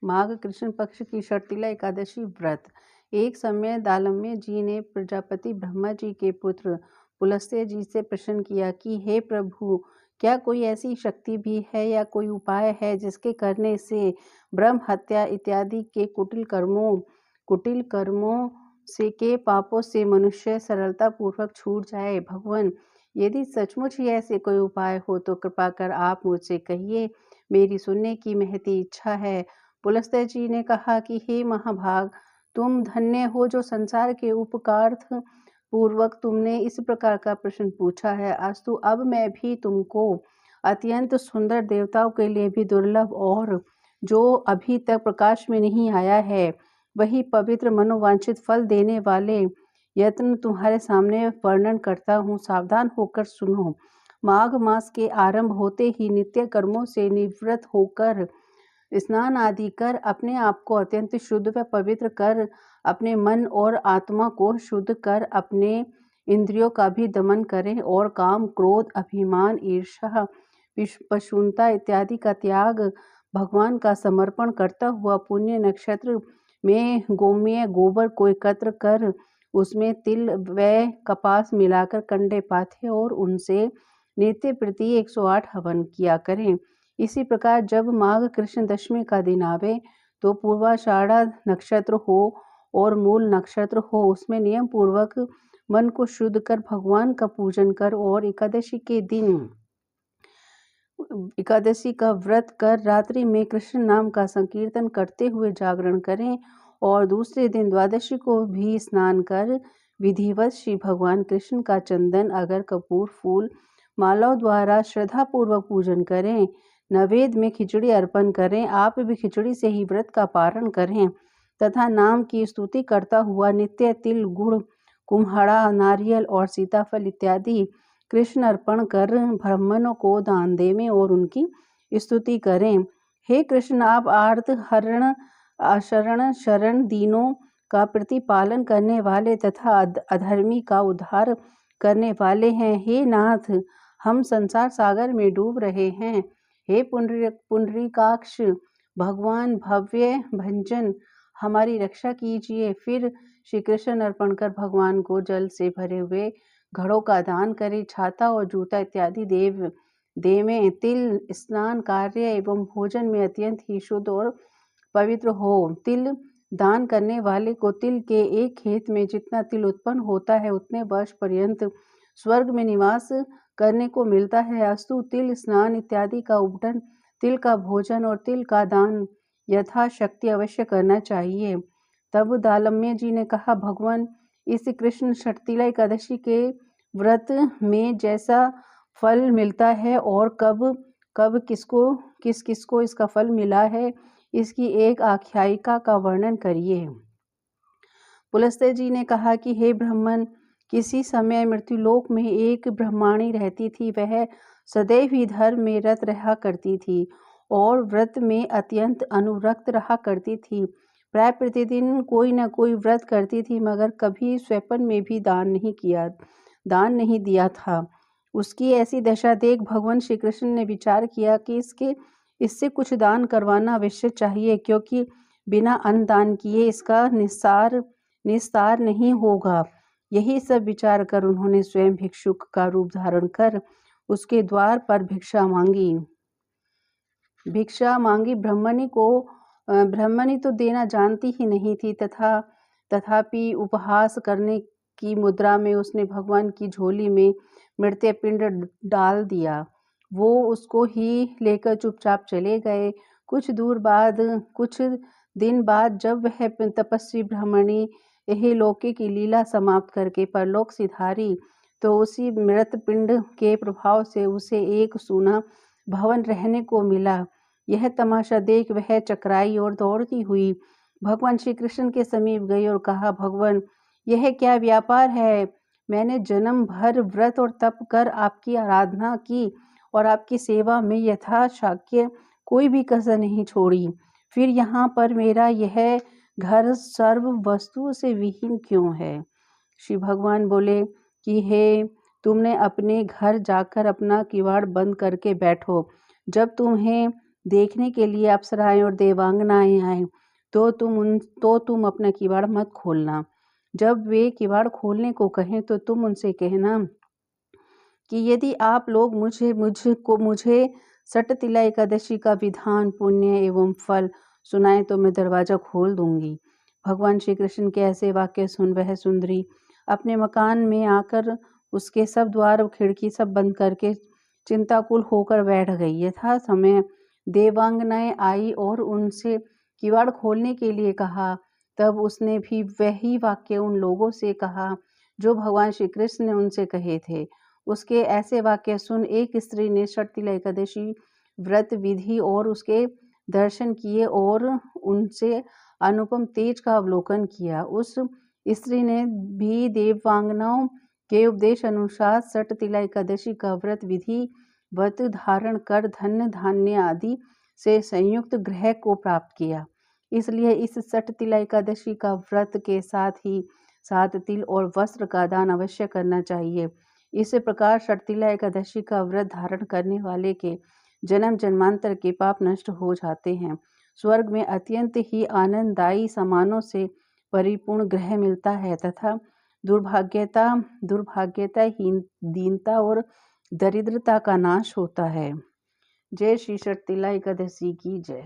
माघ कृष्ण पक्ष की शर्तिला एकादशी व्रत। एक समय दालम्य जी ने प्रजापति ब्रह्मा जी के पुत्र पुलस्त्य जी से प्रश्न किया कि हे प्रभु, क्या कोई ऐसी शक्ति भी है या कोई उपाय है जिसके करने से ब्रह्म हत्या इत्यादि के कुटिल कर्मों से के पापों से मनुष्य सरलता पूर्वक छूट जाए। भगवान, यदि सचमुच ही ऐसे कोई उपाय हो तो कृपा कर आप मुझसे कहिए, मेरी सुनने की महती इच्छा है। पुलस्त्य जी ने कहा कि हे महाभाग, तुम धन्य हो जो संसार के उपकारार्थ पूर्वक तुमने इस प्रकार का प्रश्न पूछा है। अस्तु, अब मैं भी तुमको अत्यंत सुंदर, देवताओं के लिए भी दुर्लभ और जो अभी तक प्रकाश में नहीं आया है, वही पवित्र मनोवांछित फल देने वाले यत्न तुम्हारे सामने वर्णन करता हूँ। सावधान होकर सुनो। माघ मास के आरंभ होते ही नित्य कर्मों से निवृत्त होकर स्नान आदि कर अपने आप को अत्यंत शुद्ध व पवित्र कर, अपने मन और आत्मा को शुद्ध कर, अपने इंद्रियों का भी दमन करें और काम, क्रोध, अभिमान, ईर्ष्या, पशुता इत्यादि का त्याग भगवान का समर्पण करता हुआ पुण्य नक्षत्र में गोमय गोबर को एकत्र कर उसमें तिल व कपास मिलाकर कंडे पाथे और उनसे नित्य प्रति 108 हवन किया करें। इसी प्रकार जब माघ कृष्ण दशमी का दिन आवे तो पूर्वाषाढ़ा नक्षत्र हो और मूल नक्षत्र हो, उसमें नियम पूर्वक मन को शुद्ध कर भगवान का पूजन कर और एकादशी के दिन एकादशी का व्रत कर रात्रि में कृष्ण नाम का संकीर्तन करते हुए जागरण करें और दूसरे दिन द्वादशी को भी स्नान कर विधिवत श्री भगवान कृष्ण का चंदन, अगर, कपूर, फूल, मालाओं द्वारा श्रद्धापूर्वक पूजन करें। नैवेद्य में खिचड़ी अर्पण करें। आप भी खिचड़ी से ही व्रत का पारण करें तथा नाम की स्तुति करता हुआ नित्य तिल, गुड़, कुम्हड़ा, नारियल और सीताफल इत्यादि कृष्ण अर्पण कर ब्राह्मणों को दान देवें और उनकी स्तुति करें। हे कृष्ण, आप आर्त हरण अशरण शरण दीनों का प्रतिपालन करने वाले तथा अधर्मी का उद्धार करने वाले हैं। हे नाथ, हम संसार सागर में डूब रहे हैं। हे पुंडरीकाक्ष भगवान भव्य भंजन, हमारी रक्षा कीजिए। फिर श्री कृष्ण अर्पण कर भगवान को जल से भरे हुए घड़ों का दान करें। छाता और जूता इत्यादि देवें। तिल स्नान कार्य एवं भोजन में अत्यंत ही शुद्ध और पवित्र हो। तिल दान करने वाले को तिल के एक खेत में जितना तिल उत्पन्न होता है उतने वर्ष पर्यंत स्वर्ग में निवास करने को मिलता है। अस्तु, तिल स्नान इत्यादि का उपटन, तिल का भोजन और तिल का दान यथाशक्ति अवश्य करना चाहिए। तब दालम्य जी ने कहा, भगवान, इस कृष्ण शर्तिला एकादशी के व्रत में जैसा फल मिलता है और कब किसको इसका फल मिला है, इसकी एक आख्यायिका का वर्णन करिए। पुलस्त्य जी ने कहा कि हे ब्राह्मण, किसी समय मृत्युलोक में एक ब्रह्माणी रहती थी। वह सदैव ही धर्म में रत रहा करती थी और व्रत में अत्यंत अनुरक्त रहा करती थी। प्राय प्रतिदिन कोई न कोई व्रत करती थी, मगर कभी स्वपन में भी दान नहीं दिया था। उसकी ऐसी दशा देख भगवान श्री कृष्ण ने विचार किया कि इससे कुछ दान करवाना अवश्य चाहिए, क्योंकि बिना अन्न दान किए इसका निस्तार नहीं होगा। यही सब विचार कर उन्होंने स्वयं भिक्षुक का रूप धारण कर उसके द्वार पर भिक्षा मांगी। ब्राह्मणी तो देना जानती ही नहीं थी, तथापि उपहास करने की मुद्रा में उसने भगवान की झोली में मृत्य पिंड डाल दिया। वो उसको ही लेकर चुपचाप चले गए। कुछ दिन बाद जब वह तपस्वी ब्राह्मणी यही लोके की लीला समाप्त करके परलोक सिधारी, तो उसी मृत पिंड के प्रभाव से उसे एक सूना भवन रहने को मिला। यह तमाशा देख वह चकराई और दौड़ती हुई भगवान श्री कृष्ण के समीप गई और कहा, भगवान, यह क्या व्यापार है? मैंने जन्म भर व्रत और तप कर आपकी आराधना की और आपकी सेवा में यथाशक्य कोई भी कसर नहीं छोड़ी। फिर यहाँ पर मेरा यह घर सर्व वस्तु से विहीन क्यों है? श्री भगवान बोले कि हे, तुमने अपने घर जाकर अपना किवाड़ बंद करके बैठो। जब तुम्हें देखने के लिए अप्सराएं और देवांगनाएं आए तो तुम अपना किवाड़ मत खोलना। जब वे किवाड़ खोलने को कहें तो तुम उनसे कहना कि यदि आप लोग मुझे सटतिला एकादशी का विधान, पुण्य एवं फल सुनाए तो मैं दरवाजा खोल दूंगी। भगवान श्री कृष्ण के ऐसे वाक्य सुन वह सुंदरी अपने मकान में आकर उसके सब द्वार और खिड़की सब बंद करके चिंताकुल होकर बैठ गई। यथा समय देवांगनाएं आई और उनसे किवाड़ खोलने के लिए कहा। तब उसने भी वही वाक्य उन लोगों से कहा जो भगवान श्री कृष्ण ने उनसे कहे थे। उसके ऐसे वाक्य सुन एक स्त्री ने सटतिला एकादशी व्रत विधि और उसके दर्शन किए और उनसे अनुपम तेज का अवलोकन किया। उस स्त्री ने भी देवांगनाओं के उपदेश अनुसार सटतिला एकादशी का व्रत विधि व्रत धारण कर धन धान्य आदि से संयुक्त ग्रह को प्राप्त किया। इसलिए इस सटतिला एकादशी का व्रत के साथ ही साथ तिल और वस्त्र का दान अवश्य करना चाहिए। इस प्रकार सटतिला एकादशी का व्रत धारण करने वाले के जन्म जन्मांतर के पाप नष्ट हो जाते हैं। स्वर्ग में अत्यंत ही आनंददायी सामानों से परिपूर्ण ग्रह मिलता है तथा दुर्भाग्यता दीनता और दरिद्रता का नाश होता है। जय श्री सटतिला एकादशी की जय।